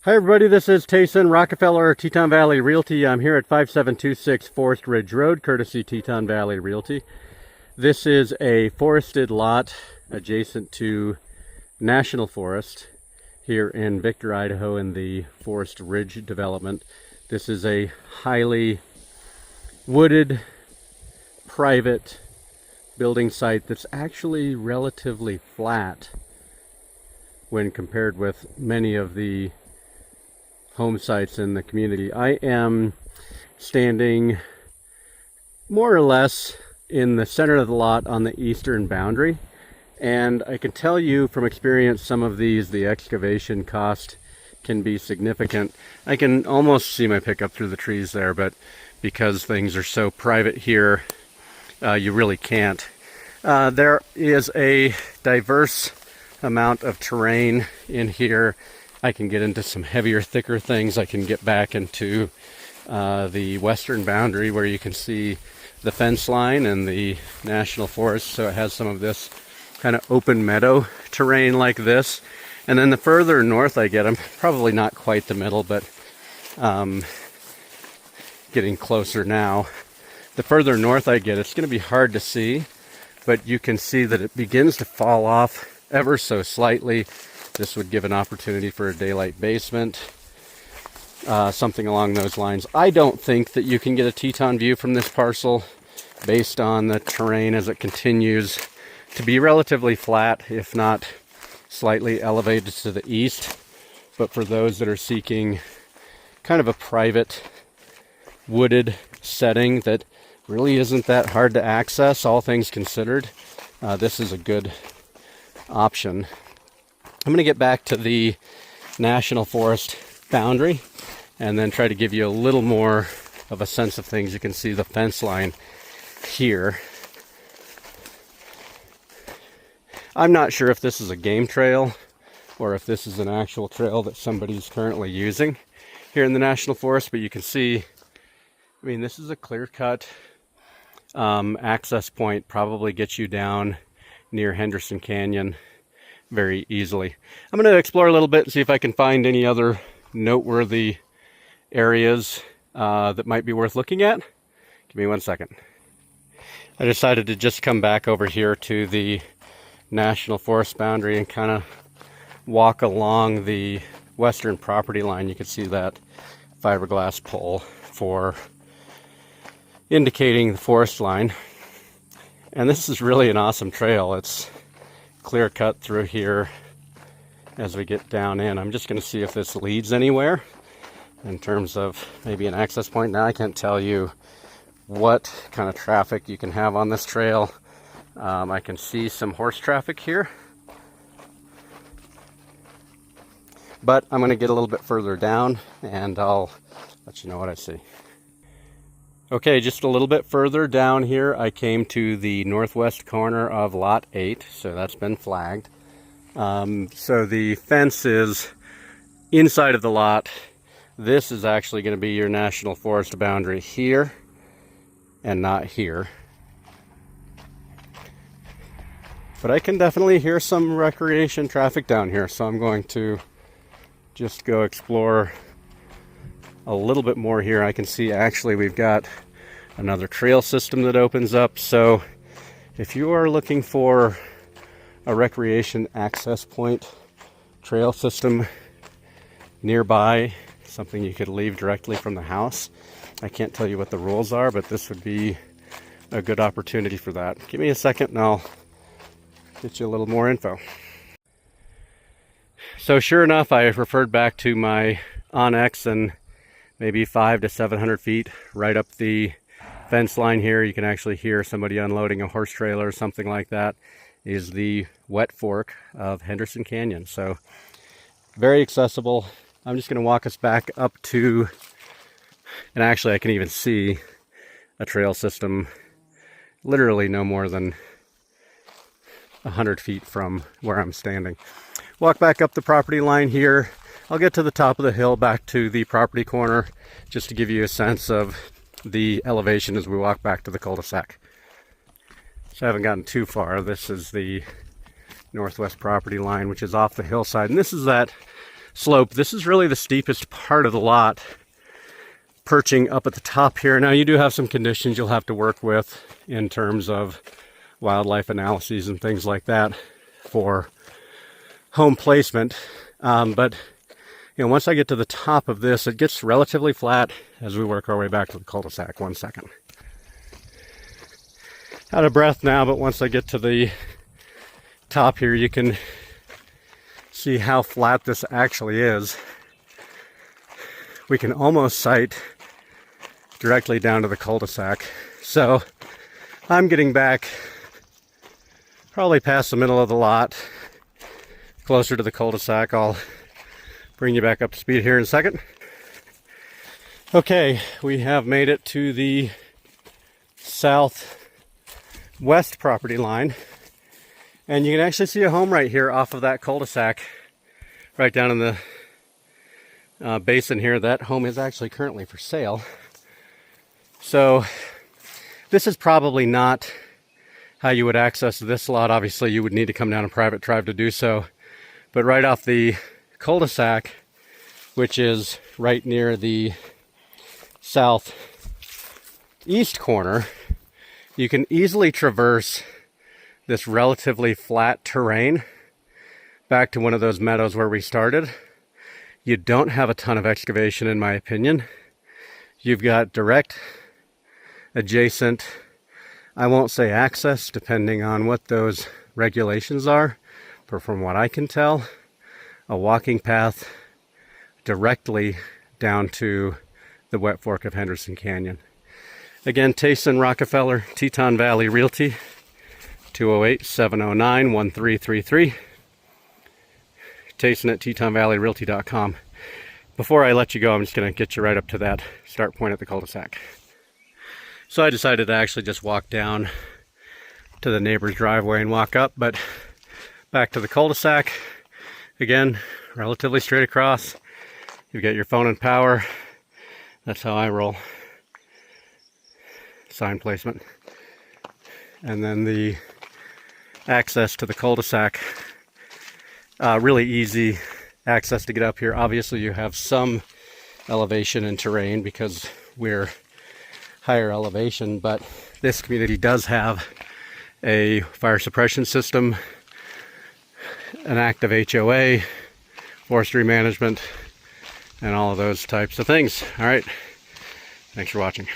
Hi everybody, this is Tayson, Rockefeller, Teton Valley Realty. I'm here at 5726 Forest Ridge Road, courtesy Teton Valley Realty. This is a forested lot adjacent to National Forest here in Victor, Idaho in the Forest Ridge development. This is a highly wooded, private building site that's actually relatively flat when compared with many of the home sites in the community. I am standing more or less in the center of the lot on the eastern boundary, and I can tell you from experience some of these, the excavation cost can be significant. I can almost see my pickup through the trees there, but because things are so private here, you really can't. There is a diverse amount of terrain in here. I can get into some heavier, thicker things. I can get back into the western boundary where you can see the fence line and the national forest. So it has some of this kind of open meadow terrain like this. And then the further north I get, I'm probably not quite the middle, but getting closer now. The further north I get, it's going to be hard to see, but you can see that it begins to fall off ever so slightly. This would give an opportunity for a daylight basement, something along those lines. I don't think that you can get a Teton view from this parcel based on the terrain as it continues to be relatively flat, if not slightly elevated to the east. But for those that are seeking kind of a private wooded setting that really isn't that hard to access, all things considered, this is a good option. I'm going to get back to the National Forest boundary and then try to give you a little more of a sense of things. You can see the fence line here. I'm not sure if this is a game trail or if this is an actual trail that somebody's currently using here in the National Forest, but you can see, I mean, this is a clear-cut access point, probably gets you down near Henderson Canyon very easily. I'm going to explore a little bit and see if I can find any other noteworthy areas that might be worth looking at. Give me 1 second. I decided to just come back over here to the National Forest boundary and kind of walk along the western property line. You can see that fiberglass pole for indicating the forest line. And this is really an awesome trail. It's clear cut through here as we get down in. I'm just going to see if this leads anywhere in terms of maybe an access point. Now I can't tell you what kind of traffic you can have on this trail. I can see some horse traffic here, but I'm going to get a little bit further down and I'll let you know what I see. Okay, just a little bit further down here, I came to the northwest corner of Lot 8, so that's been flagged. So the fence is inside of the lot. This is actually going to be your National Forest boundary here and not here. But I can definitely hear some recreation traffic down here, so I'm going to just go explore a little bit more here. I can see actually we've got another trail system that opens up. So if you are looking for a recreation access point trail system nearby, something you could leave directly from the house, I can't tell you what the rules are, but this would be a good opportunity for that. Give me a second and I'll get you a little more info. So sure enough, I referred back to my onX, and maybe 500 to 700 feet right up the fence line here, you can actually hear somebody unloading a horse trailer or something like that, is the wet fork of Henderson Canyon. So very accessible. I'm just going to walk us back up to, and actually I can even see a trail system literally no more than 100 feet from where I'm standing. Walk back up the property line here. I'll get to the top of the hill back to the property corner just to give you a sense of the elevation as we walk back to the cul-de-sac. So I haven't gotten too far. This is the northwest property line, which is off the hillside. And this is that slope. This is really the steepest part of the lot, perching up at the top here. Now you do have some conditions you'll have to work with in terms of wildlife analyses and things like that for home placement. But you know, once I get to the top of this, it gets relatively flat as we work our way back to the cul-de-sac. 1 second. Out of breath now, but once I get to the top here, you can see how flat this actually is. We can almost sight directly down to the cul-de-sac. So I'm getting back probably past the middle of the lot, closer to the cul-de-sac. I'll bring you back up to speed here in a second. Okay, we have made it to the southwest property line, and you can actually see a home right here off of that cul-de-sac, right down in the basin here. That home is actually currently for sale. So this is probably not how you would access this lot. Obviously you would need to come down a private drive to do so, but right off the cul-de-sac, which is right near the southeast corner, you can easily traverse this relatively flat terrain back to one of those meadows where we started. You don't have a ton of excavation, in my opinion. You've got direct adjacent, I won't say access, depending on what those regulations are, but from what I can tell, a walking path directly down to the wet fork of Henderson Canyon. Again, Tayson Rockefeller, Teton Valley Realty, 208-709-1333. Tayson at TetonValleyRealty.com. Before I let you go, I'm just going to get you right up to that start point at the cul-de-sac. So I decided to actually just walk down to the neighbor's driveway and walk up, but back to the cul-de-sac. Again, relatively straight across. You've got your phone and power. That's how I roll. Sign placement. And then the access to the cul-de-sac. Really easy access to get up here. Obviously you have some elevation and terrain because we're higher elevation, but this community does have a fire suppression system, an active HOA, forestry management, and all of those types of things. All right, thanks for watching.